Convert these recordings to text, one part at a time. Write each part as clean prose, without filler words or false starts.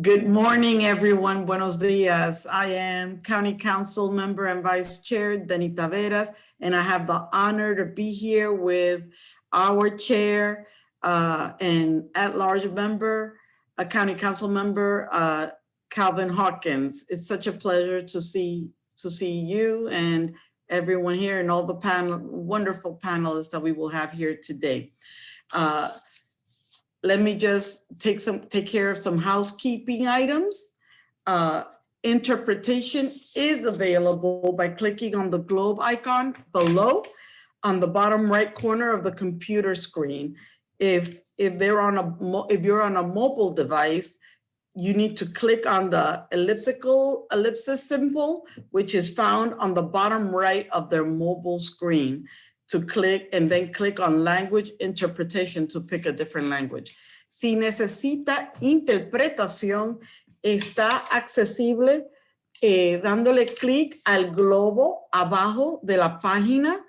Good morning, everyone. Buenos dias. I am County Council Member and Vice Chair Deni Taveras, and I have the honor to be here with our Chair and at-large member, a County Council Member, Calvin Hawkins. It's such a pleasure to see you and everyone here and all the wonderful panelists that we will have here today. Let me just take care of some housekeeping items. Interpretation is available by clicking on the globe icon below on the bottom right corner of the computer screen. If you're on a mobile device, you need to click on the ellipsis symbol, which is found on the bottom right of their mobile screen, to click and then click on language interpretation to pick a different language. Si necesita interpretación, está accesible dándole clic al globo abajo de la página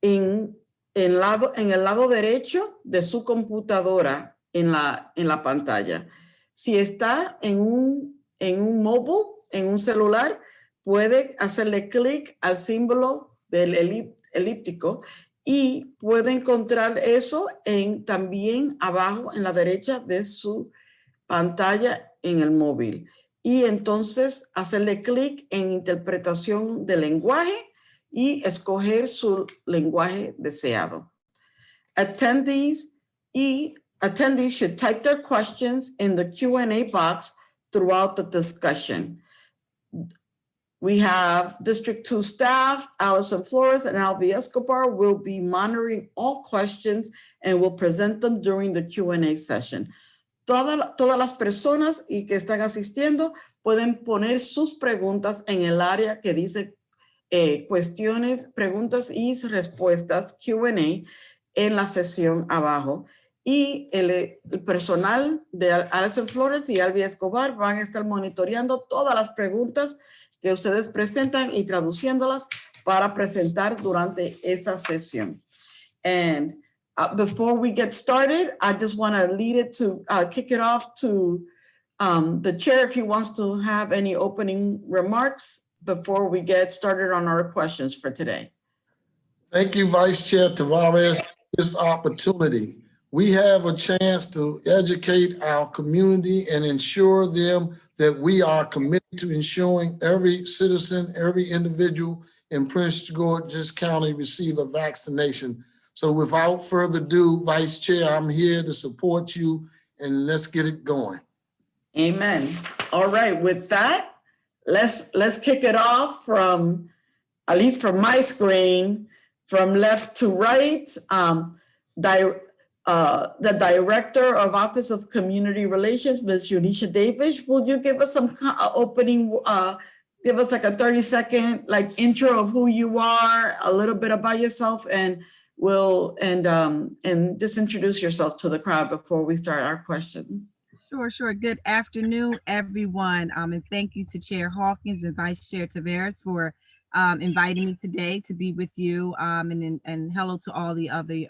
en el lado derecho de su computadora en la pantalla. Si está en un mobile, en un celular, puede hacerle clic al símbolo del elíptico y puede encontrar eso también abajo en la derecha de su pantalla en el móvil. Y entonces hacerle clic en interpretación de lenguaje y escoger su lenguaje deseado. Attendees should type their questions in the Q&A box throughout the discussion. We have District 2 staff, Allison Flores and Alvi Escobar, will be monitoring all questions and will present them during the Q&A session. Todas las personas que están asistiendo pueden poner sus preguntas en el área que dice cuestiones, preguntas y respuestas, Q&A, en la sesión abajo. Y el personal de Allison Flores y Alvi Escobar van a estar monitoreando todas las preguntas que ustedes presentan y traduciéndolas para presentar durante esa sesión. And before we get started, I just want to kick it off to the chair if he wants to have any opening remarks before we get started on our questions for today. Thank you, Vice Chair Taveras, for this opportunity. We have a chance to educate our community and ensure them that we are committed to ensuring every citizen, every individual in Prince George's County receive a vaccination. So without further ado, Vice Chair, I'm here to support you and let's get it going. Amen. All right, with that, let's kick it off from, at least from my screen, from left to right. The Director of Office of Community Relations, Ms. Euniesha Davis, will you give us some opening, give us like a 30-second intro of who you are, a little bit about yourself, and just introduce yourself to the crowd before we start our questions. Sure. Good afternoon, everyone. And thank you to Chair Hawkins and Vice Chair Taveras for inviting me today to be with you, and hello to all the other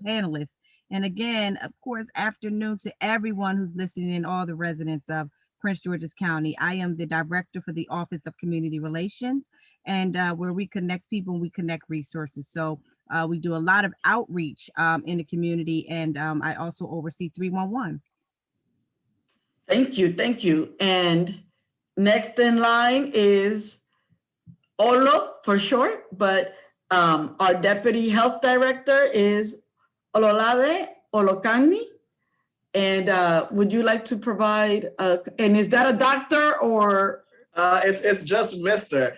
panelists. And again, of course, afternoon to everyone who's listening and all the residents of Prince George's County. I am the Director for the Office of Community Relations, and where we connect people and we connect resources. So we do a lot of outreach in the community, and I also oversee 311. Thank you. And next in line is Olo for short, but our Deputy Health Director is Ololade Olakanmi. And would you like to provide, and is that a doctor or? It's just Mr.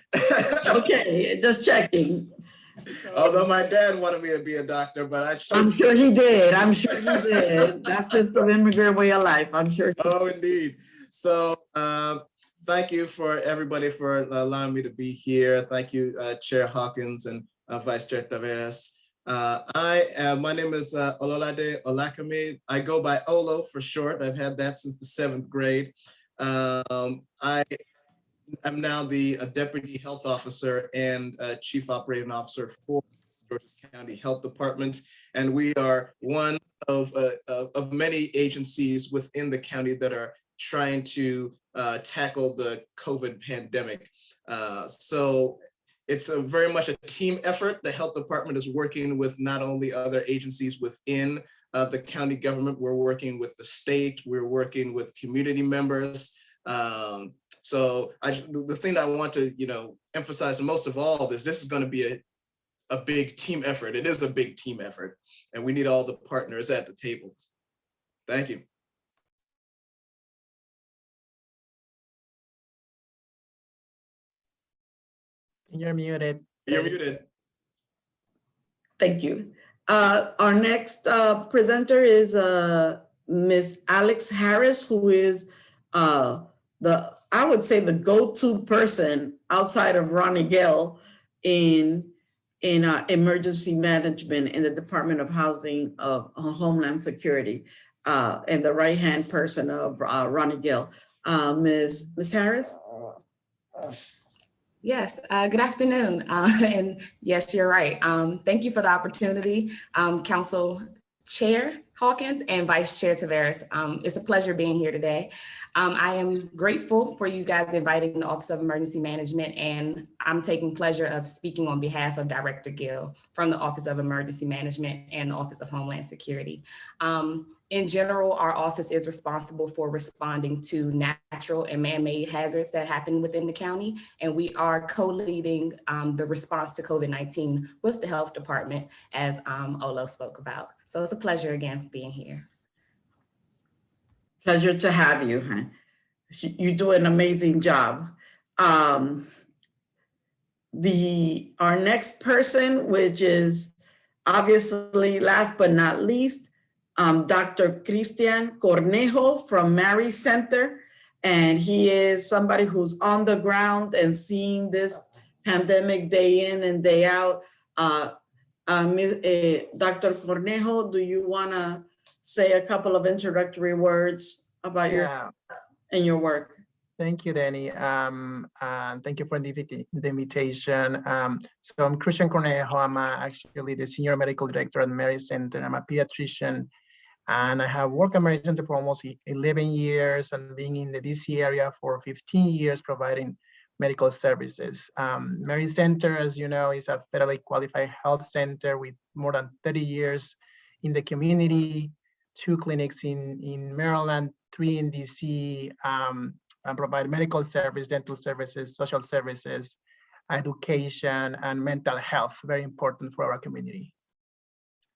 Okay, just checking. Although my dad wanted me to be a doctor, but I'm sure he did. That's just the immigrant way of life, I'm sure. Oh, indeed. So thank you for everybody for allowing me to be here. Thank you, Chair Hawkins and Vice Chair Taveras. My name is Ololade Olakanmi. I go by Olo for short. I've had that since the 7th grade. I'm now the Deputy Health Officer and Chief Operating Officer for Georges County Health Department, and we are one of many agencies within the county that are trying to tackle the COVID pandemic. So it's very much a team effort. The health department is working with not only other agencies within the county government, we're working with the state, we're working with community members. So the thing that I want to emphasize most of all is this is going to be a big team effort. It is a big team effort, and we need all the partners at the table. Thank you. You're muted. You're muted. Thank you. Our next presenter is Ms. Alex Harris, who is I would say the go-to person outside of Ronnie Gill in emergency management in the Department of Housing of Homeland Security, and the right-hand person of Ronnie Gill. Ms. Harris? Yes, good afternoon. And yes, you're right. Thank you for the opportunity, Council Chair Hawkins and Vice Chair Taveras. It's a pleasure being here today. I am grateful for you guys inviting the Office of Emergency Management, and I'm taking pleasure of speaking on behalf of Director Gill from the Office of Emergency Management and the Office of Homeland Security. In general, our office is responsible for responding to natural and man-made hazards that happen within the county, and we are co-leading the response to COVID-19 with the Health Department, as Olo spoke about. So it's a pleasure again being here. Pleasure to have you. You do an amazing job. Our next person, which is obviously last but not least, Dr. Cristian Cornejo from Mary Center. And he is somebody who's on the ground and seeing this pandemic day in and day out. Dr. Cornejo, do you want to say a couple of introductory words about your work? Thank you, Deni. Thank you for the invitation. So I'm Cristian Cornejo. I'm actually the Senior Medical Director at Mary Center. I'm a pediatrician, and I have worked at Mary Center for almost 11 years and being in the DC area for 15 years providing medical services. Mary Center, as you know, is a federally qualified health center with more than 30 years in the community, 2 clinics in Maryland, 3 in DC, and provide medical service, dental services, social services, education, and mental health, very important for our community.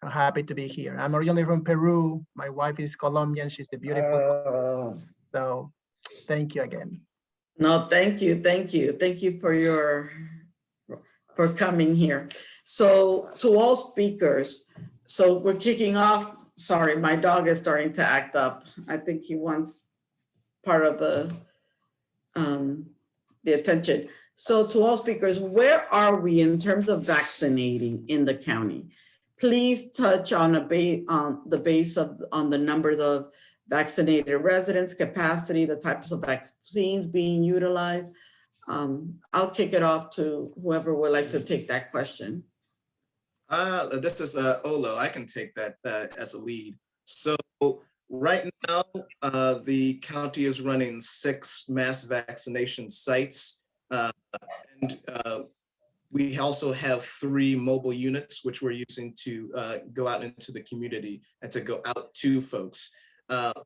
I'm happy to be here. I'm originally from Peru. My wife is Colombian. She's a beautiful. So thank you again. No, thank you. Thank you. Thank you for coming here. So to all speakers, so we're kicking off. Sorry, my dog is starting to act up. I think he wants part of the attention. So to all speakers, where are we in terms of vaccinating in the county? Please touch on the numbers of vaccinated residents, capacity, the types of vaccines being utilized. I'll kick it off to whoever would like to take that question. This is Olo. I can take that as a lead. So right now, the county is running 6 mass vaccination sites. And we also have 3 mobile units, which we're using to go out into the community and to go out to folks.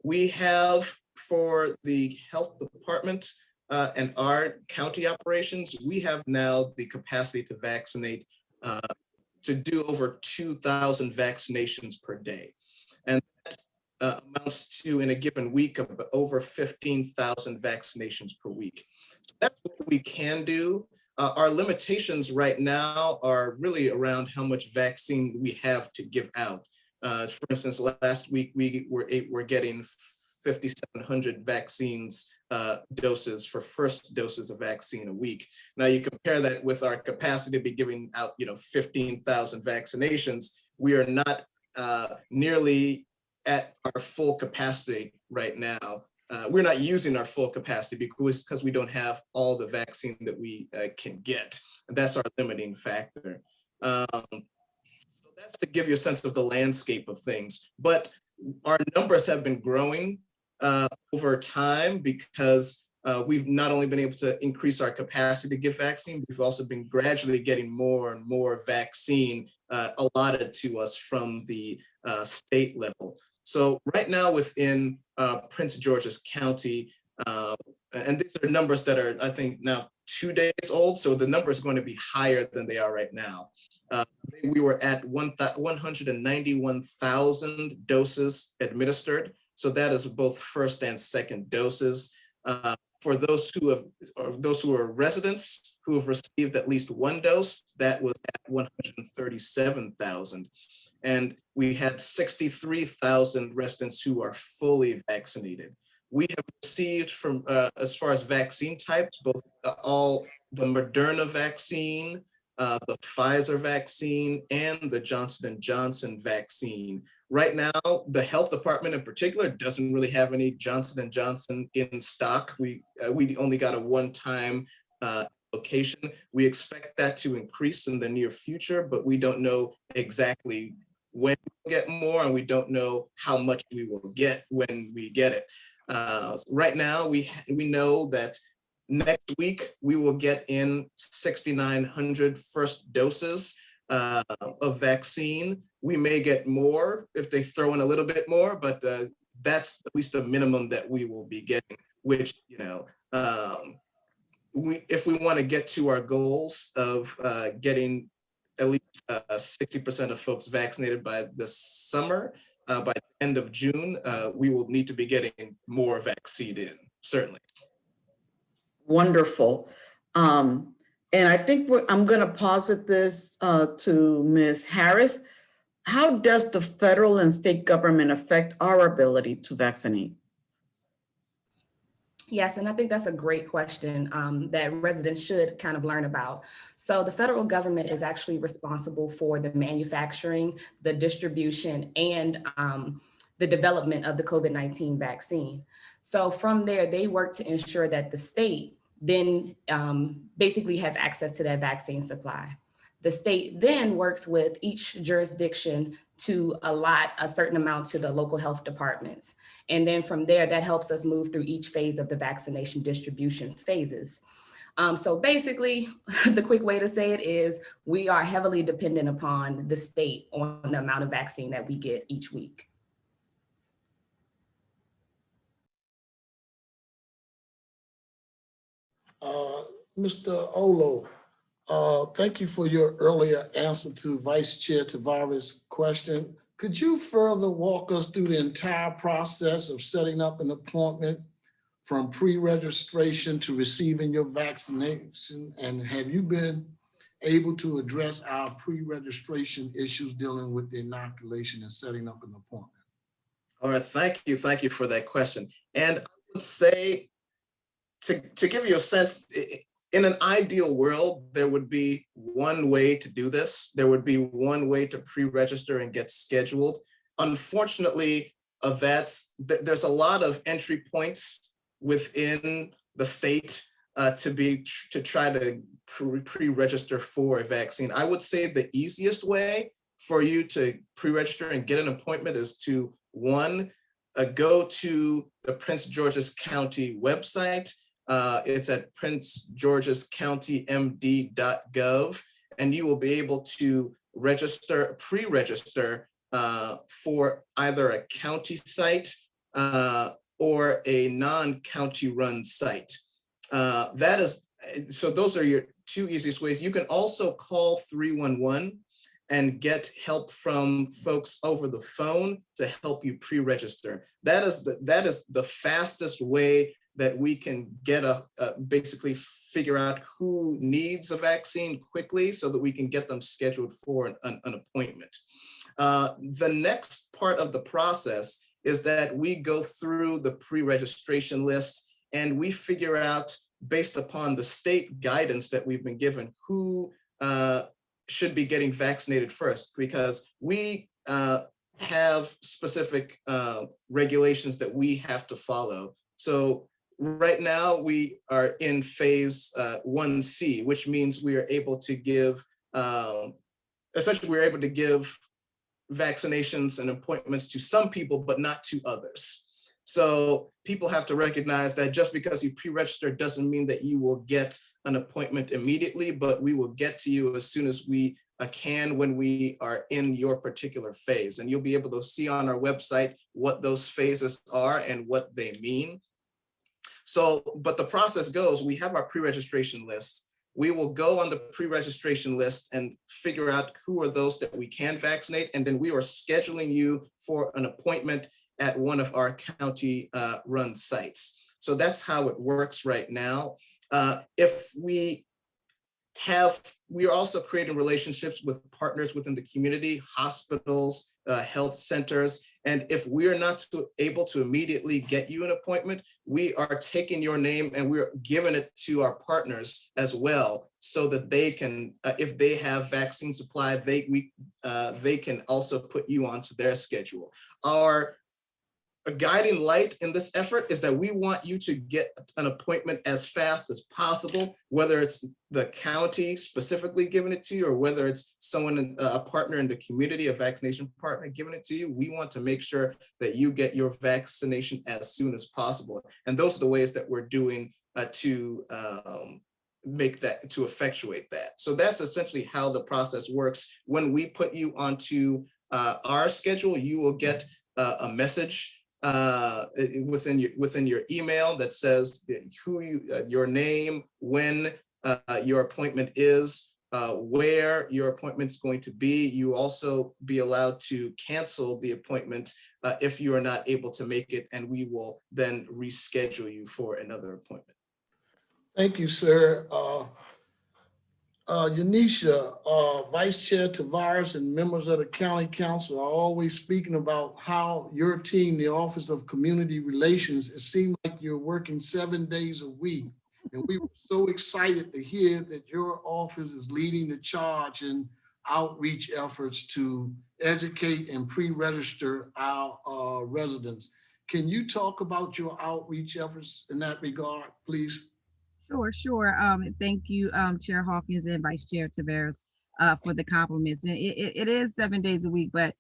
We have, for the health department and our county operations, we have now the capacity to vaccinate, to do over 2,000 vaccinations per day. And that amounts to, in a given week, of over 15,000 vaccinations per week. So that's what we can do. Our limitations right now are really around how much vaccine we have to give out. For instance, last week we were getting 5,700 vaccines doses for first doses of vaccine a week. Now you compare that with our capacity to be giving out 15,000 vaccinations. We are not nearly at our full capacity right now. We're not using our full capacity because we don't have all the vaccine that we can get. And that's our limiting factor. So that's to give you a sense of the landscape of things. But our numbers have been growing over time because we've not only been able to increase our capacity to give vaccine, we've also been gradually getting more and more vaccine allotted to us from the state level. So right now within Prince George's County, and these are numbers that are, I think, now 2 days old, so the number is going to be higher than they are right now. We were at 191,000 doses administered. So that is both first and second doses. For those who are residents who have received at least one dose, that was at 137,000. And we had 63,000 residents who are fully vaccinated. We have received from, as far as vaccine types, both all the Moderna vaccine, the Pfizer vaccine, and the Johnson & Johnson vaccine. Right now, the health department in particular doesn't really have any Johnson & Johnson in stock. We only got a one-time allocation. We expect that to increase in the near future, but we don't know exactly when we'll get more, and we don't know how much we will get when we get it. Right now, we know that next week we will get in 6,900 first doses of vaccine. We may get more if they throw in a little bit more, but that's at least the minimum that we will be getting, which, you know, if we want to get to our goals of getting at least 60% of folks vaccinated by this summer, by the end of June, we will need to be getting more vaccine in, certainly. Wonderful. And I think I'm going to posit this to Ms. Harris. How does the federal and state government affect our ability to vaccinate? Yes, and I think that's a great question that residents should kind of learn about. So the federal government is actually responsible for the manufacturing, the distribution, and the development of the COVID-19 vaccine. So from there, they work to ensure that the state then basically has access to that vaccine supply. The state then works with each jurisdiction to allot a certain amount to the local health departments. And then from there, that helps us move through each phase of the vaccination distribution phases. So basically, the quick way to say it is we are heavily dependent upon the state on the amount of vaccine that we get each week. Mr. Olo, thank you for your earlier answer to Vice Chair Taveras' question. Could you further walk us through the entire process of setting up an appointment from pre-registration to receiving your vaccination? And have you been able to address our pre-registration issues dealing with the inoculation and setting up an appointment? All right, thank you for that question. And I would say, to give you a sense, in an ideal world, there would be one way to do this. There would be one way to pre-register and get scheduled. Unfortunately, there's a lot of entry points within the state to try to pre-register for a vaccine. I would say the easiest way for you to pre-register and get an appointment is to, one, go to the Prince George's County website. It's at princegeorgescountymd.gov, and you will be able to pre-register for either a county site or a non-county run site. So those are your two easiest ways. You can also call 311 and get help from folks over the phone to help you pre-register. That is the fastest way that we can get basically figure out who needs a vaccine quickly so that we can get them scheduled for an appointment. The next part of the process is that we go through the pre-registration list and we figure out, based upon the state guidance that we've been given, who should be getting vaccinated first, because we have specific regulations that we have to follow. So right now we are in phase 1C, which means we are able to give, essentially we're able to give vaccinations and appointments to some people, but not to others. So people have to recognize that just because you pre-register doesn't mean that you will get an appointment immediately, but we will get to you as soon as we can when we are in your particular phase. And you'll be able to see on our website what those phases are and what they mean. So, but the process goes, we have our pre-registration list. We will go on the pre-registration list and figure out who are those that we can vaccinate. And then we are scheduling you for an appointment at one of our county run sites. So that's how it works right now. We are also creating relationships with partners within the community, hospitals, health centers. And if we are not able to immediately get you an appointment, we are taking your name and we're giving it to our partners as well, so that they can, if they have vaccine supply, they can also put you onto their schedule. A guiding light in this effort is that we want you to get an appointment as fast as possible, whether it's the county specifically giving it to you, or whether it's someone, a partner in the community, a vaccination partner giving it to you. We want to make sure that you get your vaccination as soon as possible. And those are the ways that we're doing to effectuate that. So that's essentially how the process works. When we put you onto our schedule, you will get a message within your email that says your name, when your appointment is, where your appointment's going to be. You also be allowed to cancel the appointment if you are not able to make it, and we will then reschedule you for another appointment. Thank you, sir. Euniesha, Vice Chair Taveras and members of the County Council are always speaking about how your team, the Office of Community Relations, it seemed like you're working 7 days a week. And we were so excited to hear that your office is leading the charge in outreach efforts to educate and pre-register our residents. Can you talk about your outreach efforts in that regard, please? Sure. Thank you, Chair Hawkins and Vice Chair Taveras, for the compliments. And it is 7 days a week, but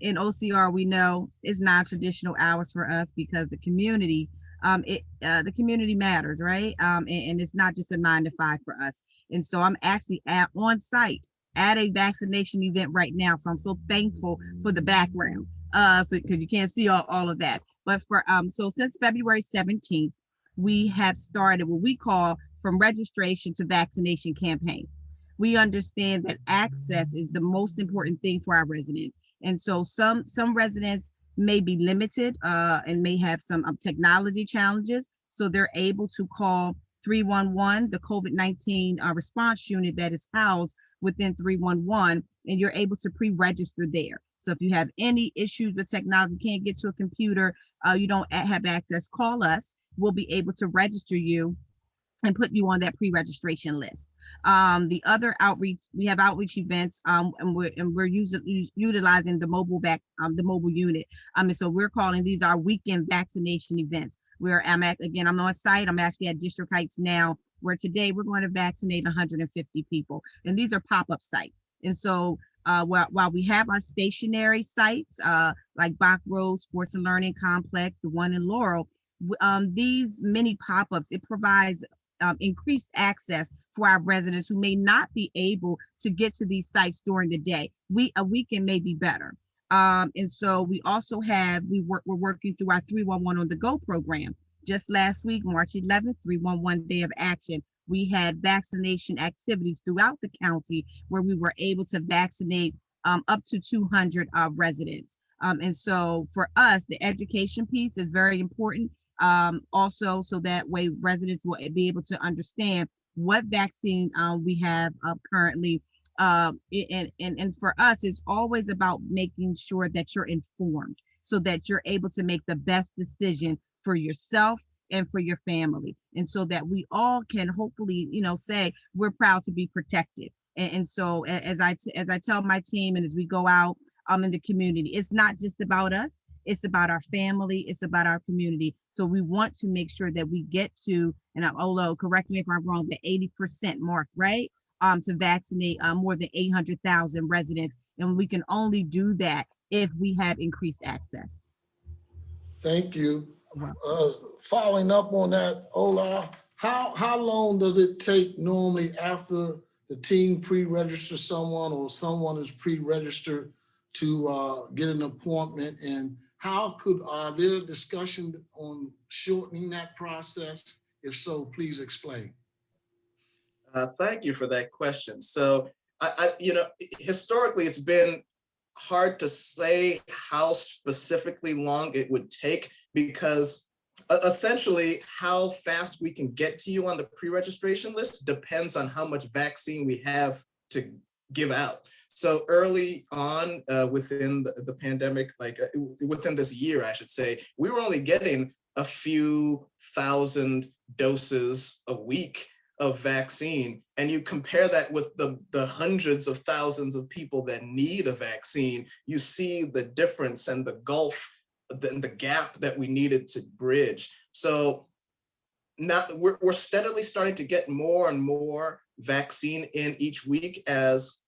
in OCR, we know it's non-traditional hours for us because the community, the community matters, right? And it's not just a 9 to 5 for us. And so I'm actually on site at a vaccination event right now. So I'm so thankful for the background, because you can't see all of that. But so since February 17th, we have started what we call From Registration to Vaccination campaign. We understand that access is the most important thing for our residents. And so some residents may be limited and may have some technology challenges. So they're able to call 311, the COVID-19 response unit that is housed within 311, and you're able to pre-register there. So if you have any issues with technology, can't get to a computer, you don't have access, call us. We'll be able to register you and put you on that pre-registration list. The other outreach, we have outreach events, and we're utilizing the mobile unit. And so we're calling these our weekend vaccination events, where I'm on site. I'm actually at District Heights now, where today we're going to vaccinate 150 people, and these are pop-up sites. And so while we have our stationary sites like Bach Road Sports and Learning Complex, the one in Laurel, these mini pop-ups, it provides increased access for our residents who may not be able to get to these sites during the day. A weekend may be better. And so we also we're working through our 311 on the go program. Just last week, March 11th, 311 Day of Action, we had vaccination activities throughout the county where we were able to vaccinate up to 200 residents. And so for us, the education piece is very important. Also, so that way residents will be able to understand what vaccine we have currently. And for us, it's always about making sure that you're informed so that you're able to make the best decision for yourself and for your family. And so that we all can hopefully, say we're proud to be protected. And so as I tell my team, and as we go out in the community, it's not just about us. It's about our family. It's about our community. So we want to make sure that we get to, and Olo, correct me if I'm wrong, the 80% mark, right? To vaccinate more than 800,000 residents. And we can only do that if we have increased access. Thank you. Following up on that, Ola, how long does it take normally after the team pre-registers someone or someone is pre-registered to get an appointment? And are there discussions on shortening that process? If so, please explain. Thank you for that question. So, historically, it's been hard to say how specifically long it would take because essentially how fast we can get to you on the pre-registration list depends on how much vaccine we have to give out. So early on within the pandemic, within this year, I should say, we were only getting a few thousand doses a week of vaccine, and you compare that with the hundreds of thousands of people that need a vaccine, you see the difference and the gulf, the gap that we needed to bridge. So now we're steadily starting to get more and more vaccine in each week as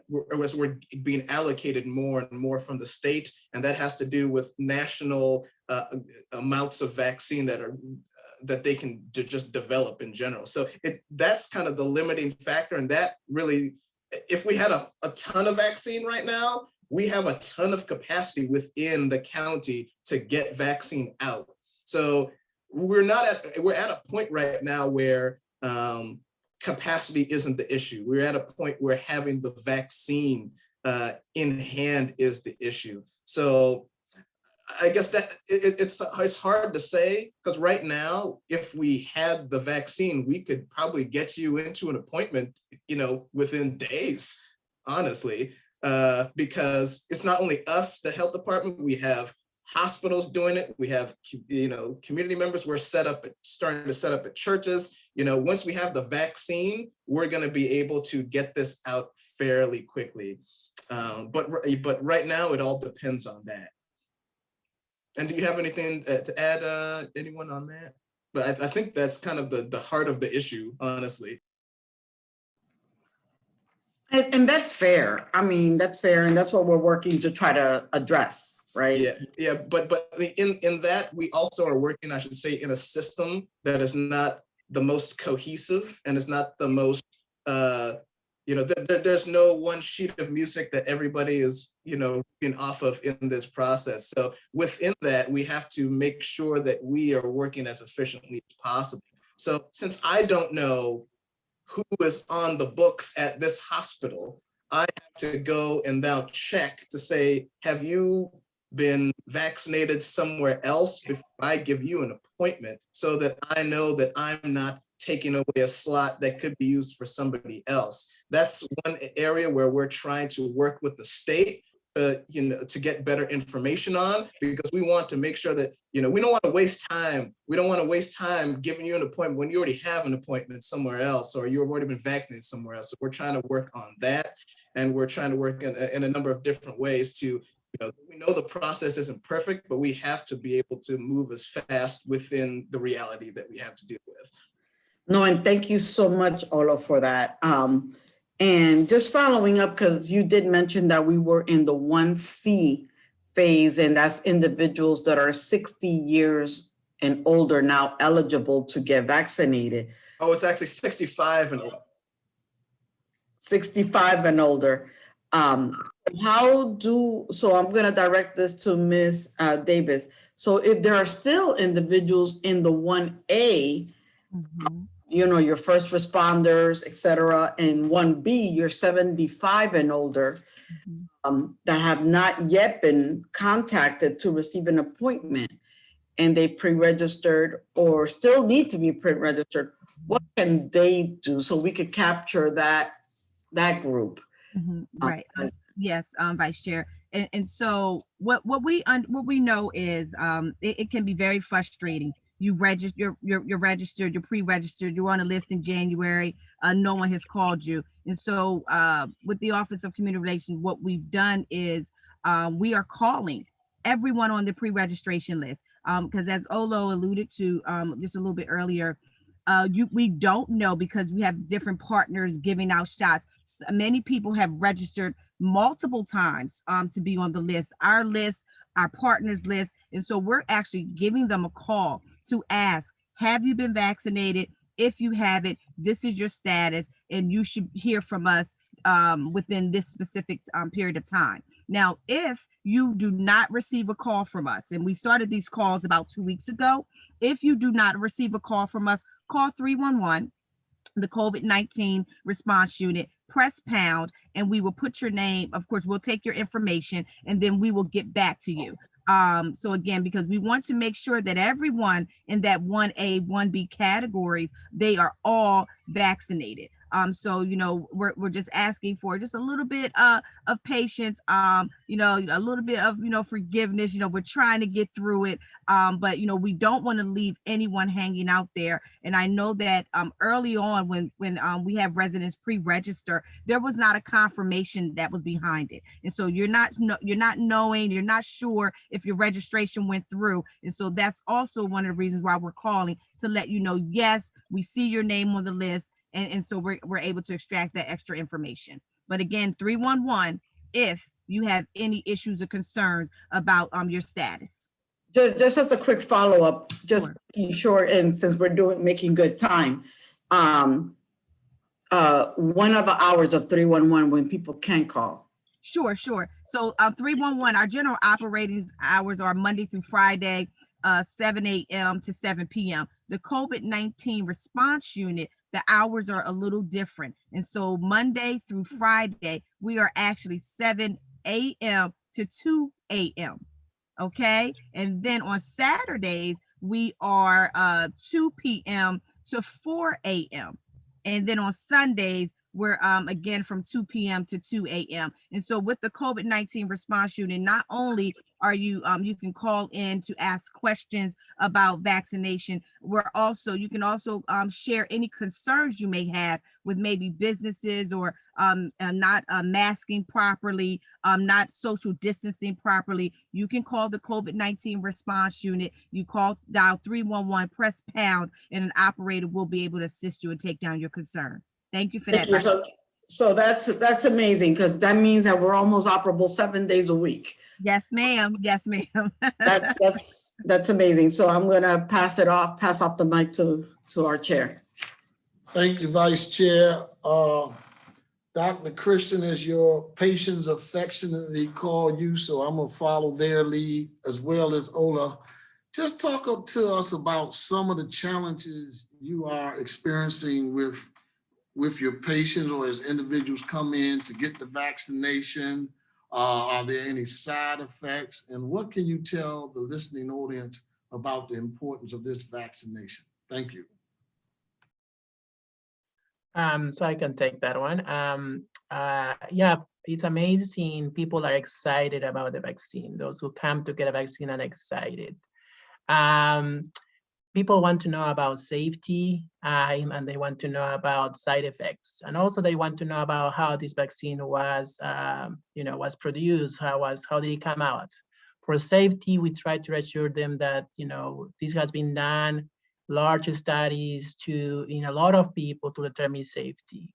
we're being allocated more and more from the state, and that has to do with national amounts of vaccine that they can just develop in general. So that's kind of the limiting factor. And that really, if we had a ton of vaccine right now, we have a ton of capacity within the county to get vaccine out. So we're at a point right now where capacity isn't the issue. We're at a point where having the vaccine in hand is the issue. So I guess that it's hard to say, because right now, if we had the vaccine, we could probably get you into an appointment, within days, honestly, because it's not only us, the health department, we have hospitals doing it. We have, community members. We're starting to set up at churches. Once we have the vaccine, we're going to be able to get this out fairly quickly. But right now, it all depends on that. And do you have anything to add, anyone on that? But I think that's kind of the heart of the issue, honestly. And that's fair. I mean, that's fair. And that's what we're working to try to address, right? Yeah. But in that, we also are working, I should say, in a system that is not the most cohesive and is not the most, there's no one sheet of music that everybody is, being off of in this process. So within that, we have to make sure that we are working as efficiently as possible. So since I don't know who is on the books at this hospital, I have to go and now check to say, have you been vaccinated somewhere else before I give you an appointment, so that I know that I'm not taking away a slot that could be used for somebody else. That's one area where we're trying to work with the state to get better information on, because we want to make sure that, we don't want to waste time. We don't want to waste time giving you an appointment when you already have an appointment somewhere else, or you've already been vaccinated somewhere else. So we're trying to work on that. And we're trying to work in a number of different ways to, we know the process isn't perfect, but we have to be able to move as fast within the reality that we have to deal with. No, and thank you so much, Ola, for that. And just following up, because you did mention that we were in the 1C phase, and that's individuals that are 60 years and older now eligible to get vaccinated. Oh, it's actually 65 and older. 65 and older. So I'm going to direct this to Ms. Davis. So if there are still individuals in the 1A, your first responders, et cetera, and 1B, you're 75 and older, that have not yet been contacted to receive an appointment, and they pre-registered or still need to be pre-registered, what can they do so we could capture that group? Right. Yes, Vice Chair. And so what we know is it can be very frustrating. You're registered, you're pre-registered, you're on a list in January, no one has called you. And so with the Office of Community Relations, what we've done is we are calling everyone on the pre-registration list. Because as Olo alluded to just a little bit earlier, we don't know, because we have different partners giving out shots. So many people have registered multiple times to be on the list, our partners list, And so we're actually giving them a call to ask, have you been vaccinated? If you haven't, this is your status, and you should hear from us within this specific period of time. Now, if you do not receive a call from us, and we started these calls about 2 weeks ago, if you do not receive a call from us, call 311, the COVID-19 response unit, press pound, and we will put your name. Of course, we'll take your information, and then we will get back to you. So again, because we want to make sure that everyone in that 1A, 1B categories, they are all vaccinated. So, you know, we're just asking for just a little bit of patience, you know, a little bit of, you know, forgiveness. You know, we're trying to get through it, but, you know, we don't want to leave anyone hanging out there. And I know that early on when we have residents pre-register, there was not a confirmation that was behind it. And so you're not knowing, you're not sure if your registration went through. And so that's also one of the reasons why we're calling, to let you know, yes, we see your name on the list. And so we're able to extract that extra information. But again, 311, if you have any issues or concerns about your status. Just as a quick follow-up, just Sure. making sure, and since we're making good time, one of the hours of 311 when people can call. Sure. So 311, our general operating hours are Monday through Friday, 7 a.m. to 7 p.m. The COVID-19 response unit, the hours are a little different. And so Monday through Friday, we are actually 7 a.m. to 2 a.m. Okay. And then on Saturdays, we are 2 p.m. to 4 a.m. And then on Sundays, we're again from 2 p.m. to 2 a.m. And so with the COVID-19 response unit, not only are you you can call in to ask questions about vaccination, you can also share any concerns you may have with maybe businesses or not masking properly, not social distancing properly. You can call the COVID-19 response unit. You dial 311, press pound, and an operator will be able to assist you and take down your concern. Thank you for that. Thank you. So that's amazing, because that means that we're almost operable 7 days a week. Yes, ma'am. Yes, ma'am. That's amazing. So I'm gonna pass off the mic to our chair. Thank you, Vice Chair. Dr. Christian, as your patients affectionately call you, so I'm gonna follow their lead, as well as Ola. Just talk to us about some of the challenges you are experiencing with your patients, or as individuals come in to get the vaccination. Are there any side effects? And what can you tell the listening audience about the importance of this vaccination? Thank you. So I can take that one. Yeah, it's amazing. People are excited about the vaccine. Those who come to get a vaccine are excited. People want to know about safety, and they want to know about side effects, and also they want to know about how this vaccine was, was produced. How did it come out? For safety, we try to assure them that this has been done, large studies in a lot of people to determine safety,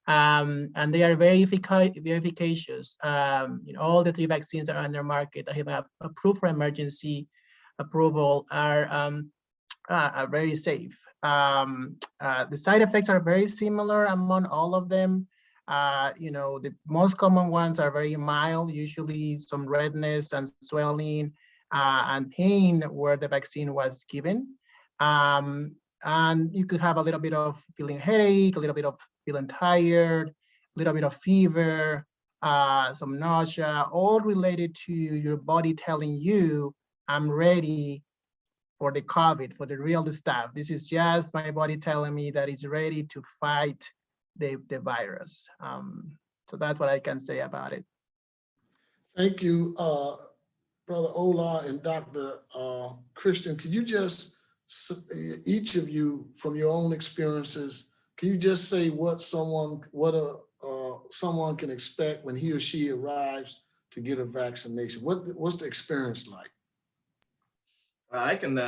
and they are very efficacious. All the 3 vaccines that are on the market that have approved for emergency approval are very safe. The side effects are very similar among all of them. The most common ones are very mild, usually some redness and swelling and pain where the vaccine was given. And you could have a little bit of feeling headache, a little bit of feeling tired, a little bit of fever, some nausea, all related to your body telling you, I'm ready for the COVID, for the real stuff. This is just my body telling me that it's ready to fight the virus. So that's what I can say about it. Thank you, Brother Ola and Dr. Christian. Could you just, each of you, from your own experiences, can you just say what someone can expect when he or she arrives to get a vaccination? What's the experience like? I can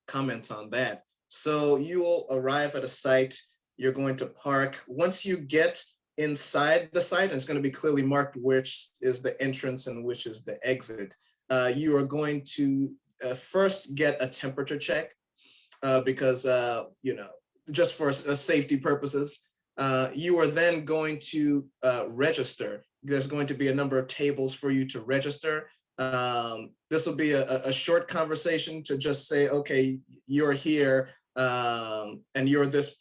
comment on that. So you will arrive at a site, you're going to park. Once you get inside the site, it's going to be clearly marked which is the entrance and which is the exit. You are going to first get a temperature check because, just for safety purposes. You are then going to register. There's going to be a number of tables for you to register. This will be a short conversation to just say, okay, you're here and you're this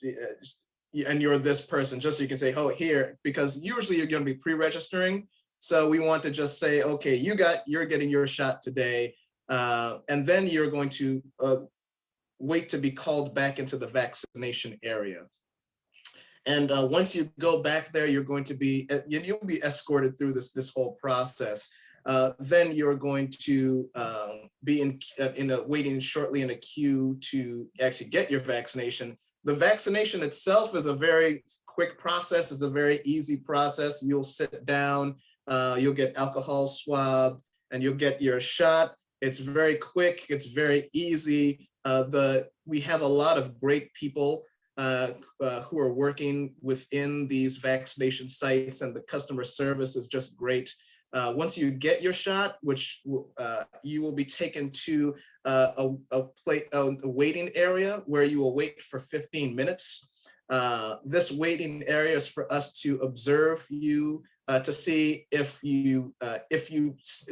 person, just so you can say, oh, here, because usually you're going to be pre-registering. So we want to just say, okay, you're getting your shot today. And then you're going to wait to be called back into the vaccination area. And once you go back there, you'll be escorted through this whole process. Then you're going to be waiting shortly in a queue to actually get your vaccination. The vaccination itself is a very quick process. It's a very easy process. You'll sit down, you'll get alcohol swab, and you'll get your shot. It's very quick. It's very easy. We have a lot of great people who are working within these vaccination sites, and the customer service is just great. Once you get your shot, which you will be taken to a waiting area where you will wait for 15 minutes. This waiting area is for us to observe you to see if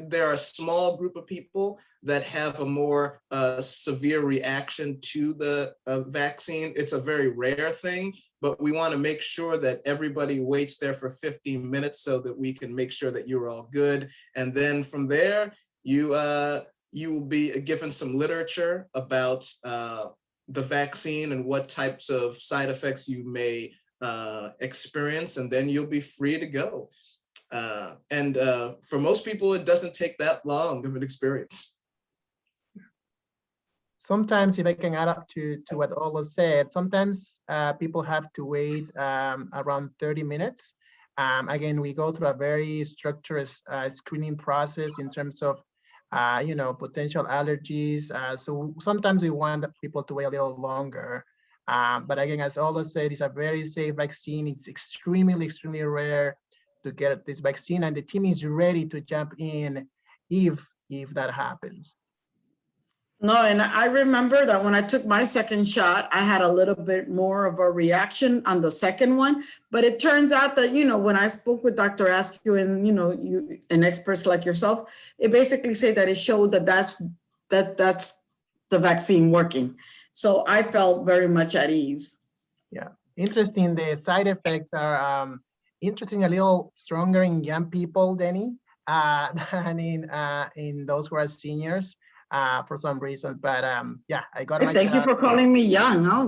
there are a small group of people that have a more severe reaction to the vaccine. It's a very rare thing, but we want to make sure that everybody waits there for 15 minutes so that we can make sure that you're all good. And then from there, you will be given some literature about the vaccine and what types of side effects you may experience, and then you'll be free to go. And for most people, it doesn't take that long of an experience. Sometimes, if I can add up to what Ola said, sometimes people have to wait around 30 minutes. Again, we go through a very structured screening process in terms of potential allergies. So sometimes we want people to wait a little longer. But again, as Ola said, it's a very safe vaccine. It's extremely, extremely rare to get this vaccine, and the team is ready to jump in if that happens. No, and I remember that when I took my second shot, I had a little bit more of a reaction on the second one. But it turns out that, when I spoke with Dr. Askew and, you and experts like yourself, it basically said that it showed that that's the vaccine working. So I felt very much at ease. Yeah, interesting. The side effects are interesting, a little stronger in young people, Deni, than in those who are seniors. For some reason, but yeah, I got my Thank you for calling me young. I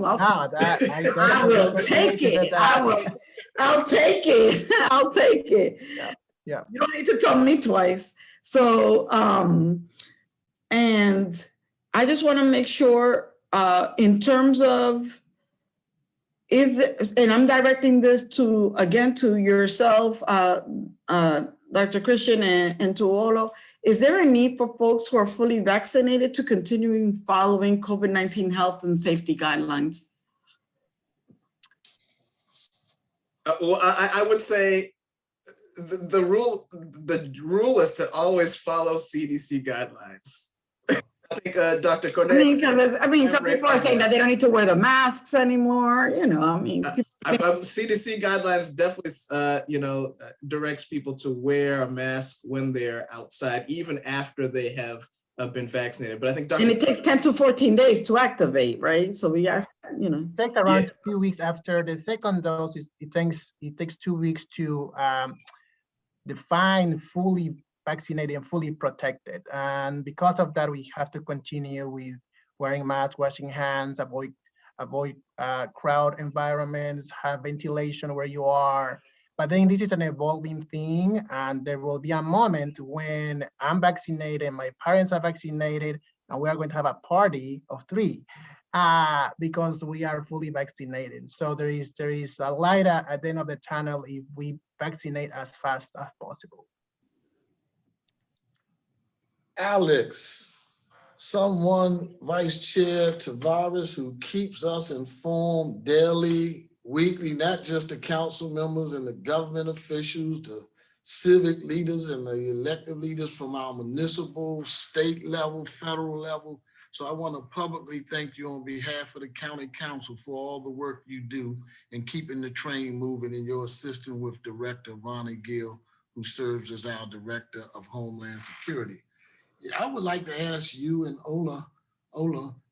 will take it. I'll take it. I'll take it. Yeah. You don't need to tell me twice. So, and I just want to make sure, in terms of, and I'm directing this to yourself, Dr. Christian, and to Olo. Is there a need for folks who are fully vaccinated to continuing following COVID-19 health and safety guidelines? Well, I would say the rule is to always follow CDC guidelines. I think Dr. Cornejo. Some people are saying that they don't need to wear the masks anymore. CDC guidelines definitely, directs people to wear a mask when they're outside, even after they have been vaccinated. But I think and it takes 10 to 14 days to activate, right? So we ask, It takes around 2 weeks after the second dose. It takes 2 weeks to define fully vaccinated and fully protected, and because of that, we have to continue with wearing masks, washing hands, avoid crowd environments, have ventilation where you are. But then this is an evolving thing, and there will be a moment when I'm vaccinated, my parents are vaccinated, and we are going to have a party of 3 because we are fully vaccinated. So there is a light at the end of the tunnel if we vaccinate as fast as possible. Alex, someone, Vice Chair Taveras, who keeps us informed daily, weekly, not just the council members and the government officials, the civic leaders and the elected leaders from our municipal, state level, federal level. So I want to publicly thank you on behalf of the county council for all the work you do in keeping the train moving, and your assistance with Director Ronnie Gill, who serves as our Director of Homeland Security. I would like to ask you and Ola,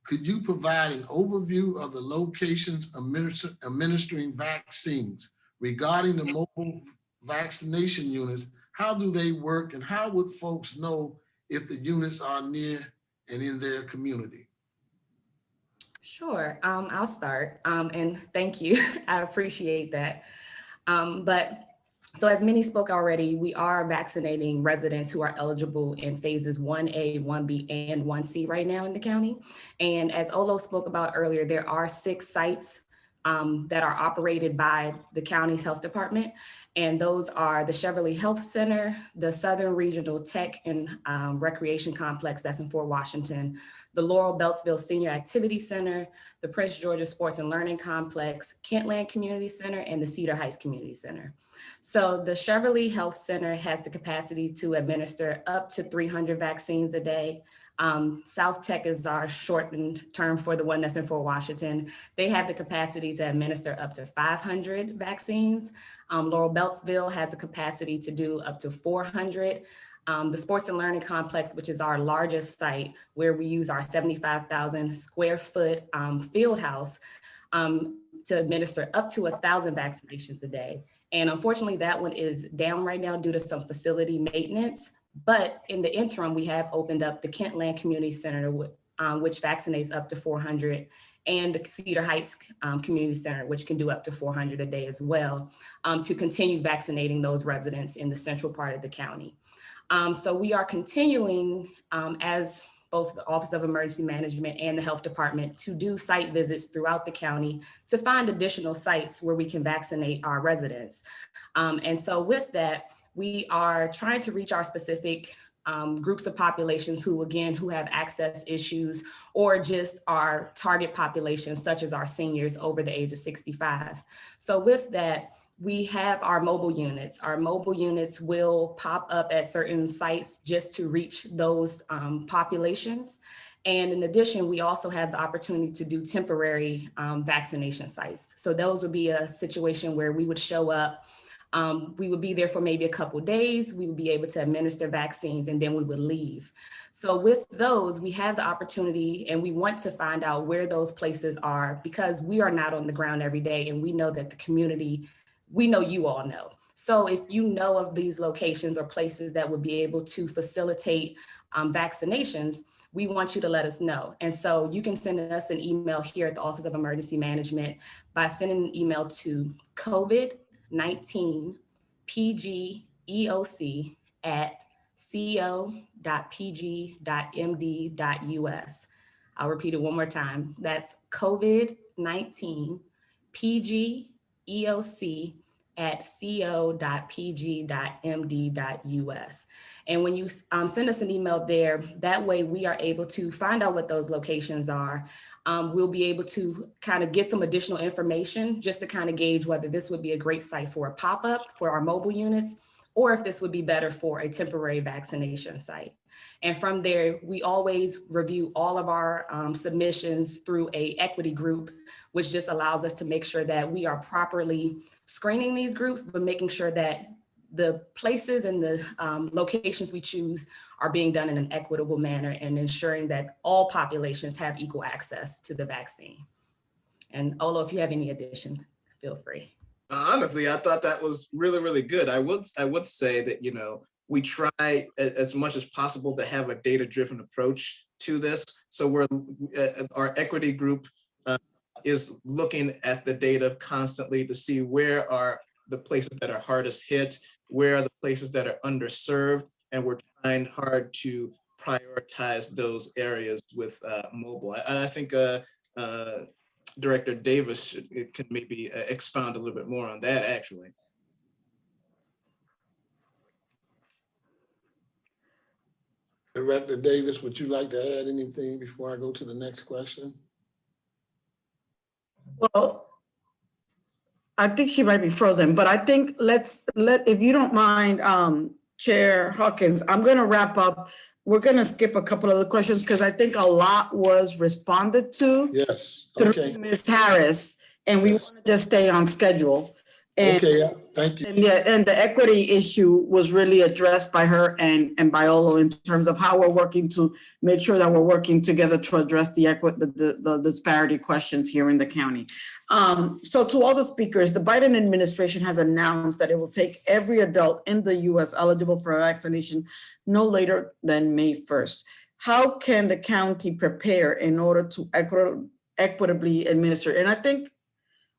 could you provide an overview of the locations administering vaccines? Regarding the mobile vaccination units, how do they work, and how would folks know if the units are near and in their community? Sure, I'll start, and thank you. I appreciate that. So as many spoke already, we are vaccinating residents who are eligible in phases 1A, 1B, and 1C right now in the county. And as Olo spoke about earlier, there are 6 sites that are operated by the county's health department. And those are the Cheverly Health Center, the Southern Regional Tech and Recreation Complex that's in Fort Washington, the Laurel Beltsville Senior Activity Center, the Prince George's Sports and Learning Complex, Kentland Community Center, and the Cedar Heights Community Center. So the Cheverly Health Center has the capacity to administer up to 300 vaccines a day. South Tech is our shortened term for the one that's in Fort Washington. They have the capacity to administer up to 500 vaccines. Laurel Beltsville has a capacity to do up to 400. The Sports and Learning Complex, which is our largest site, where we use our 75,000 square foot field house to administer up to 1,000 vaccinations a day. And unfortunately, that one is down right now due to some facility maintenance. But in the interim, we have opened up the Kentland Community Center, which vaccinates up to 400, and the Cedar Heights Community Center, which can do up to 400 a day as well, to continue vaccinating those residents in the central part of the county. So we are continuing as both the Office of Emergency Management and the Health Department to do site visits throughout the county to find additional sites where we can vaccinate our residents. And so with that, we are trying to reach our specific groups of populations who have access issues, or just our target populations, such as our seniors over the age of 65. So with that, we have our mobile units. Our mobile units will pop up at certain sites just to reach those populations. And in addition, we also have the opportunity to do temporary vaccination sites. So those would be a situation where we would show up. We would be there for maybe a couple of days. We would be able to administer vaccines, and then we would leave. So with those, we have the opportunity, and we want to find out where those places are, because we are not on the ground every day, and we know that the community, we know you all know. So if you know of these locations or places that would be able to facilitate vaccinations, we want you to let us know. And so you can send us an email here at the Office of Emergency Management by sending an email to covid19pgeoc@co.pg.md.us. I'll repeat it one more time. That's covid19pgeoc@co.pg.md.us. And when you send us an email there, that way we are able to find out what those locations are. We'll be able to kind of get some additional information just to kind of gauge whether this would be a great site for a pop-up for our mobile units, or if this would be better for a temporary vaccination site. And from there, we always review all of our submissions through an equity group, which just allows us to make sure that we are properly screening these groups, but making sure that the places and the locations we choose are being done in an equitable manner, and ensuring that all populations have equal access to the vaccine. And Olo, if you have any additions, feel free. Honestly, I thought that was really, really good. I would say that, you know, we try as much as possible to have a data-driven approach to this. So our equity group is looking at the data constantly to see where are the places that are hardest hit, where are the places that are underserved, and we're trying hard to prioritize those areas with mobile. And I think Director Davis can maybe expound a little bit more on that, actually. Director Davis, would you like to add anything before I go to the next question? Well, I think she might be frozen, but I think if you don't mind, Chair Hawkins, I'm going to wrap up. We're going to skip a couple of the questions because I think a lot was responded to Yes, through okay, Ms. Harris, and we Yes. want to just stay on schedule. And, okay, yeah, thank you. and the equity issue was really addressed by her and by Olo in terms of how we're working to make sure that we're working together to address the disparity questions here in the county. So to all the speakers, the Biden administration has announced that it will take every adult in the US eligible for vaccination no later than May 1st. How can the county prepare in order to equitably administer? And I think,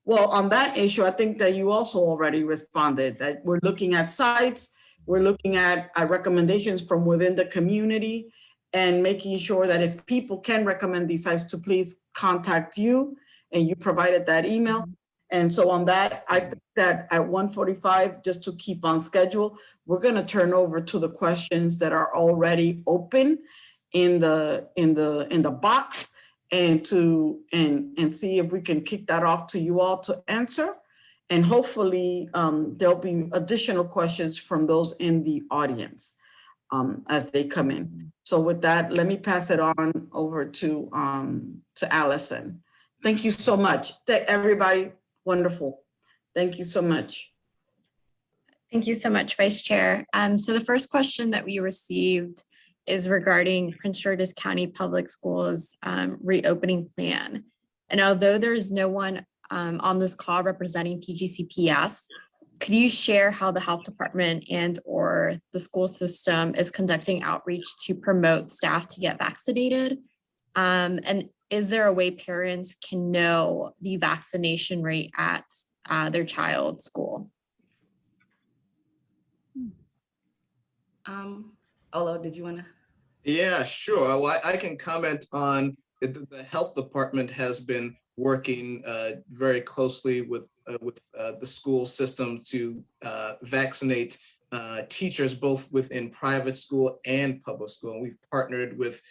well, on that issue, I think that you also already responded that we're looking at sites, we're looking at recommendations from within the community and making sure that if people can recommend these sites to please contact you, and you provided that email. And so on that, I think that at 1:45, just to keep on schedule, we're going to turn over to the questions that are already open in the box and see if we can kick that off to you all to answer. And hopefully there'll be additional questions from those in the audience as they come in. So with that, let me pass it on over to Allison. Thank you so much. Everybody, wonderful. Thank you so much. Thank you so much, Vice Chair. So the first question that we received is regarding Prince George's County Public Schools reopening plan. And although there is no one on this call representing PGCPS, could you share how the health department and or the school system is conducting outreach to promote staff to get vaccinated? And is there a way parents can know the vaccination rate at their child's school? Olo, did you want to? Yeah, sure. Well, I can comment on it. The health department has been working very closely with the school system to vaccinate teachers both within private school and public school. And we've partnered with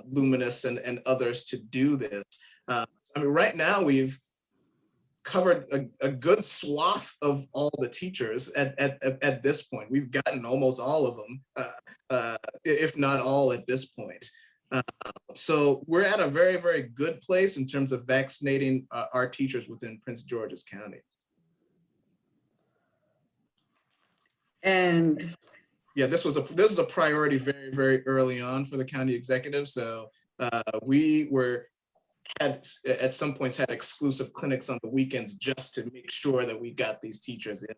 Luminous and others to do this. I mean, right now we've covered a good swath of all the teachers at this point. We've gotten almost all of them, if not all at this point. So we're at a very, very good place in terms of vaccinating our teachers within Prince George's County. And yeah, this was a priority very, very early on for the county executive. So we had at some points had exclusive clinics on the weekends just to make sure that we got these teachers in.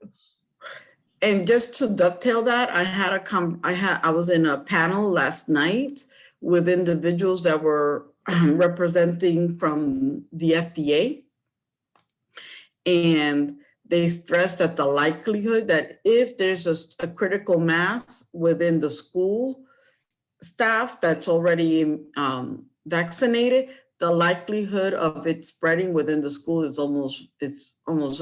And just to dovetail that, I was in a panel last night with individuals that were representing from the FDA. And they stressed that the likelihood that if there's a critical mass within the school staff that's already vaccinated, the likelihood of it spreading within the school is almost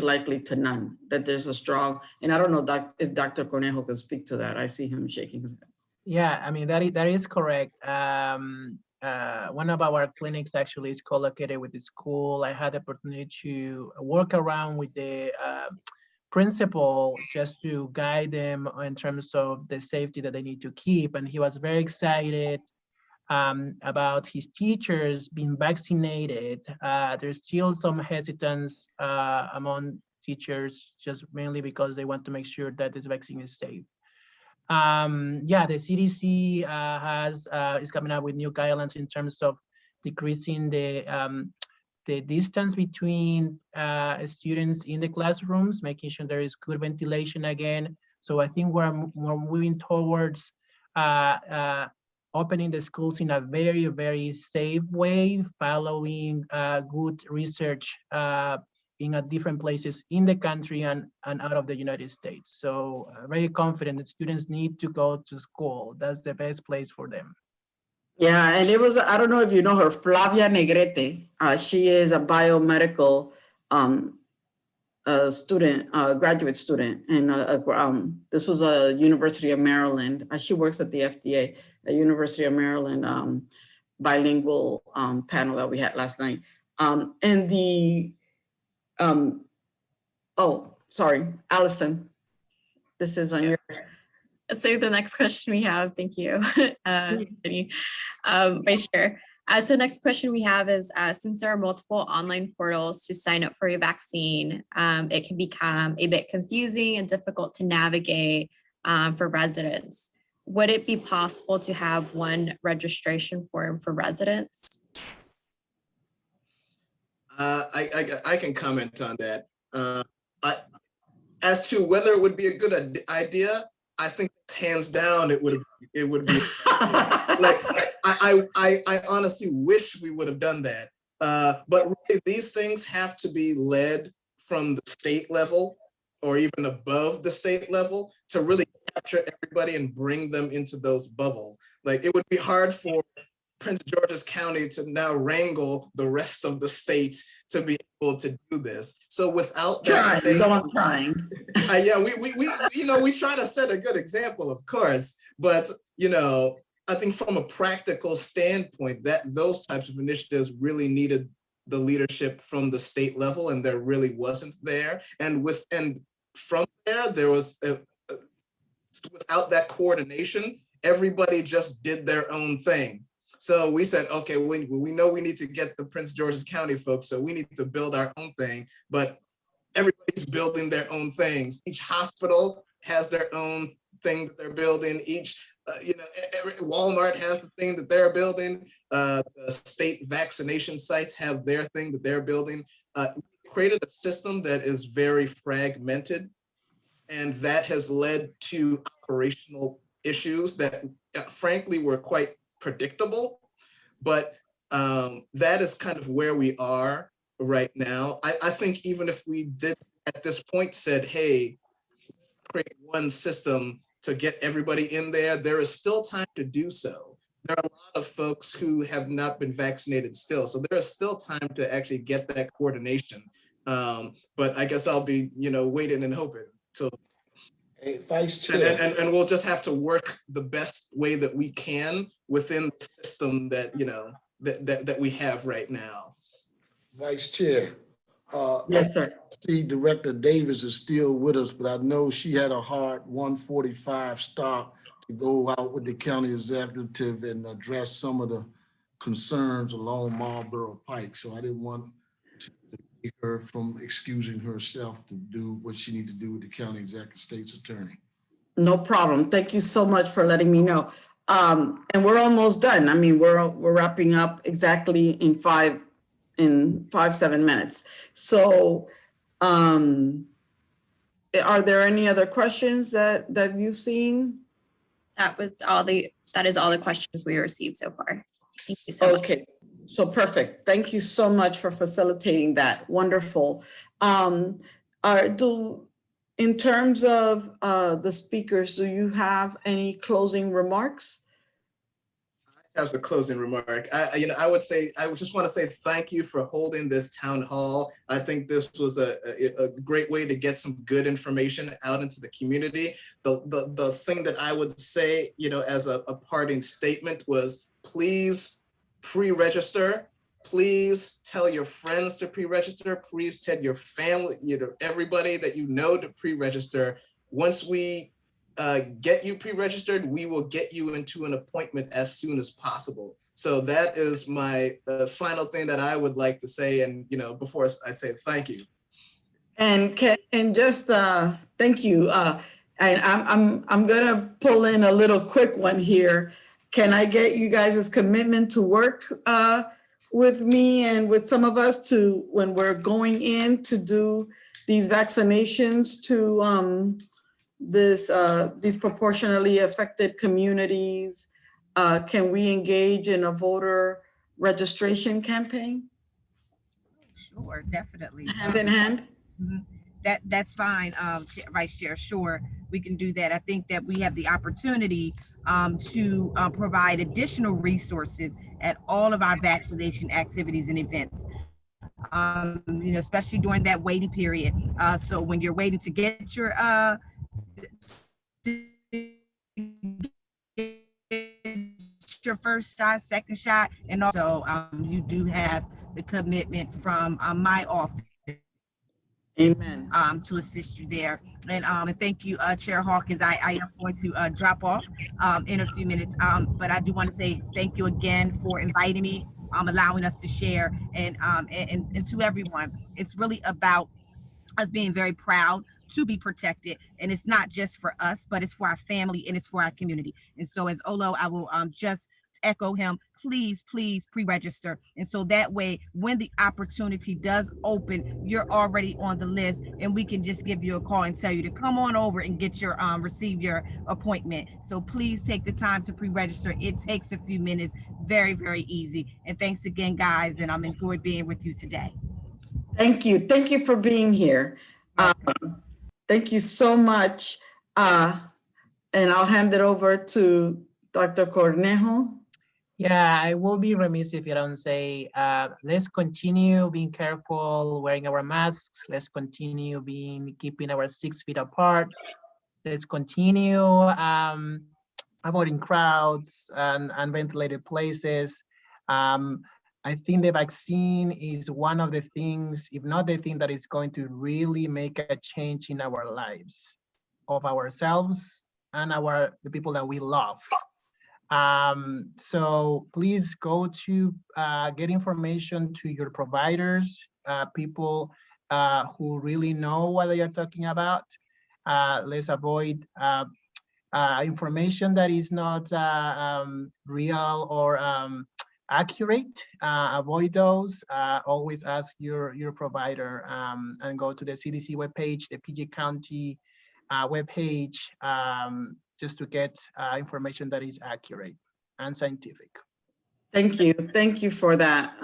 likely to none, that there's a strong, and I don't know if Dr. Cornejo can speak to that. I see him shaking his head. Yeah, I mean, that is correct. One of our clinics actually is co-located with the school. I had the opportunity to work around with the principal just to guide them in terms of the safety that they need to keep. And he was very excited about his teachers being vaccinated. There's still some hesitance among teachers, just mainly because they want to make sure that this vaccine is safe. Yeah, the CDC is coming up with new guidelines in terms of decreasing the distance between students in the classrooms, making sure there is good ventilation again. So I think we're moving towards opening the schools in a very, very safe way, following good research in different places in the country and out of the United States. So very confident that students need to go to school. That's the best place for them. Yeah, and it was, I don't know if you know her, Flavia Negrete. She is a biomedical student, graduate student, and this was a University of Maryland. She works at the FDA, a University of Maryland bilingual panel that we had last night. And Oh, sorry, Allison. This is on your. So the next question we have, thank you, Deni. Vice Chair. So the next question we have is, since there are multiple online portals to sign up for a vaccine, it can become a bit confusing and difficult to navigate for residents. Would it be possible to have one registration form for residents? I can comment on that. As to whether it would be a good idea, I think hands down it would be like I honestly wish we would have done that. But really, these things have to be led from the state level or even above the state level to really capture everybody and bring them into those bubbles. Like, it would be hard for Prince George's County to now wrangle the rest of the state to be able to do this. So without that state, I'm trying. yeah, we try to set a good example, of course, but I think from a practical standpoint, that those types of initiatives really needed the leadership from the state level, and there really wasn't there. And from there was without that coordination, everybody just did their own thing. So we said, okay, we know we need to get the Prince George's County folks, so we need to build our own thing, but everybody's building their own things. Each hospital has their own thing that they're building. Each, Walmart has the thing that they're building. The state vaccination sites have their thing that they're building. We created a system that is very fragmented, and that has led to operational issues that, frankly, were quite predictable. But that is kind of where we are right now. I think even if we did at this point said, hey, create one system to get everybody in there, there is still time to do so. There are a lot of folks who have not been vaccinated still. So there is still time to actually get that coordination. But I guess I'll be, waiting and hoping till. Hey, Vice Chair. And we'll just have to work the best way that we can within the system that, that we have right now. Vice Chair. Yes, sir. I see Director Davis is still with us, but I know she had a hard 1:45 stop to go out with the county executive and address some of the concerns along Marlboro Pike. So I didn't want to keep her from excusing herself to do what she needs to do with the county executive state's attorney. No problem. Thank you so much for letting me know. And we're almost done. I mean, we're wrapping up exactly in 7 minutes. So are there any other questions that you've seen? That is all the questions we received so far. Thank you so much. Okay, so perfect. Thank you so much for facilitating that. Wonderful. In terms of the speakers, do you have any closing remarks? As a closing remark, I would just want to say thank you for holding this town hall. I think this was a great way to get some good information out into the community. The thing that I would say, as a parting statement was, please pre-register. Please tell your friends to pre-register. Please tell your family, everybody that you know to pre-register. Once we get you pre-registered, we will get you into an appointment as soon as possible. So that is my final thing that I would like to say. And before I say thank you. And just thank you. And I'm gonna pull in a little quick one here. Can I get you guys' commitment to work with me and with some of us to, when we're going in to do these vaccinations to these proportionally affected communities, can we engage in a voter registration campaign? Sure, definitely. Hand in hand? That's fine, Vice Chair. Sure, we can do that. I think that we have the opportunity to provide additional resources at all of our vaccination activities and events. Especially during that waiting period. So when you're waiting to get your first shot, second shot, and also you do have the commitment from my office Amen. To assist you there. And thank you, Chair Hawkins. I am going to drop off in a few minutes, but I do want to say thank you again for inviting me, allowing us to share, and to everyone. It's really about us being very proud to be protected, and it's not just for us, but it's for our family and it's for our community. And so, as Olo, I will just echo him, please pre-register, and so that way when the opportunity does open, you're already on the list and we can just give you a call and tell you to come on over and get your receive your appointment. So please take the time to pre-register. It takes a few minutes, very easy. And thanks again, guys, and I'm enjoyed being with you today. Thank you for being here. Thank you so much, and I'll hand it over to Dr. Cornejo. Yeah, I will be remiss if you don't say, let's continue being careful, wearing our masks. Let's continue keeping our 6 feet apart. Let's continue avoiding crowds and ventilated places. I think the vaccine is one of the things, if not the thing that is going to really make a change in our lives, of ourselves and the people that we love. So please go to get information to your providers, people who really know what they are talking about. Let's avoid information that is not real or accurate. Avoid those. Always ask your provider and go to the CDC webpage, the PG County webpage, just to get information that is accurate and scientific. Thank you for that.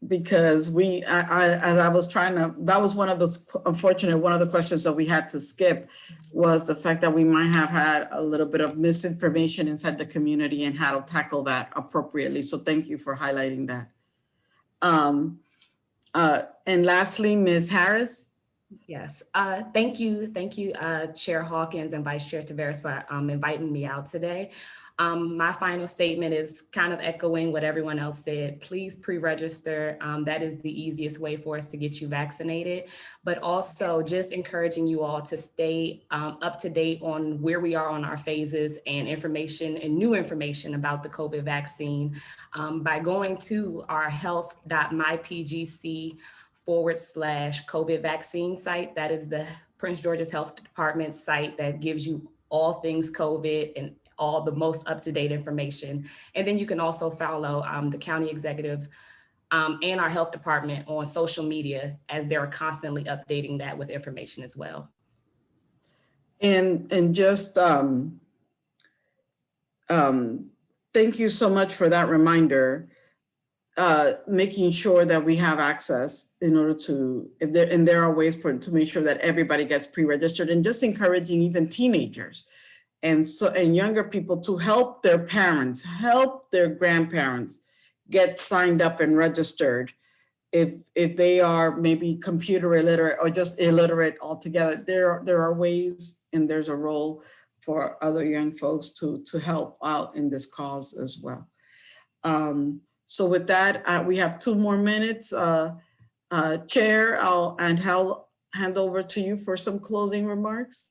Because as I was trying to, that was one of the questions that we had to skip, was the fact that we might have had a little bit of misinformation inside the community and how to tackle that appropriately. So thank you for highlighting that. And lastly, Ms. Harris. Yes, thank you, Chair Hawkins and Vice Chair Taveras for inviting me out today. My final statement is kind of echoing what everyone else said. Please pre-register. That is the easiest way for us to get you vaccinated, but also just encouraging you all to stay up to date on where we are on our phases and information and new information about the COVID vaccine by going to our health.mypgc/COVID vaccine site. That is the Prince George's Health Department site that gives you all things COVID and all the most up-to-date information. And then you can also follow the county executive and our health department on social media, as they're constantly updating that with information as well. And just thank you so much for that reminder. Making sure that we have access in order to, there are ways to make sure that everybody gets pre-registered, and just encouraging even teenagers and younger people to help their parents, help their grandparents get signed up and registered if they are maybe computer illiterate or just illiterate altogether. There are ways, and there's a role for other young folks to help out in this cause as well. So with that, we have 2 more minutes. Chair, I'll hand over to you for some closing remarks.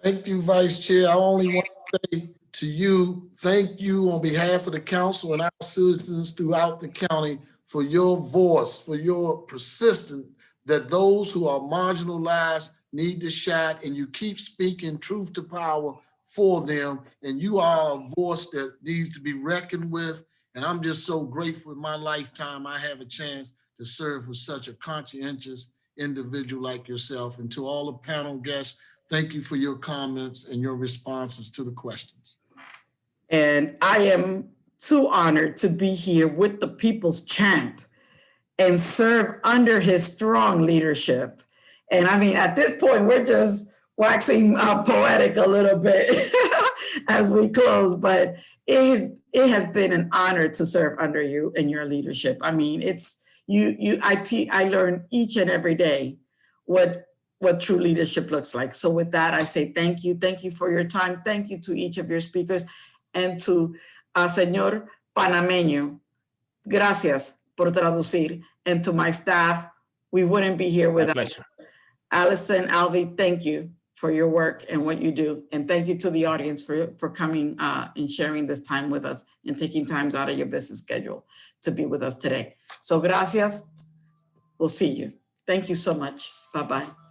Thank you, Vice Chair. I only want to say to you, thank you on behalf of the council and our citizens throughout the county for your voice, for your persistence that those who are marginalized need the shot, and you keep speaking truth to power for them. And you are a voice that needs to be reckoned with. And I'm just so grateful in my lifetime I have a chance to serve with such a conscientious individual like yourself. And to all the panel guests, thank you for your comments and your responses to the questions. And I am too honored to be here with the people's champ and serve under his strong leadership. And I mean, at this point, we're just waxing poetic a little bit as we close, but it has been an honor to serve under you and your leadership. I mean, I learn each and every day what true leadership looks like. So with that, I say thank you. Thank you for your time. Thank you to each of your speakers, and to Señor Panameño, gracias por traducir, and to my staff, we wouldn't be here My without pleasure. Allison, Alvi, thank you for your work and what you do. And thank you to the audience for coming and sharing this time with us and taking times out of your business schedule to be with us today. So gracias. We'll see you. Thank you so much. Bye-bye.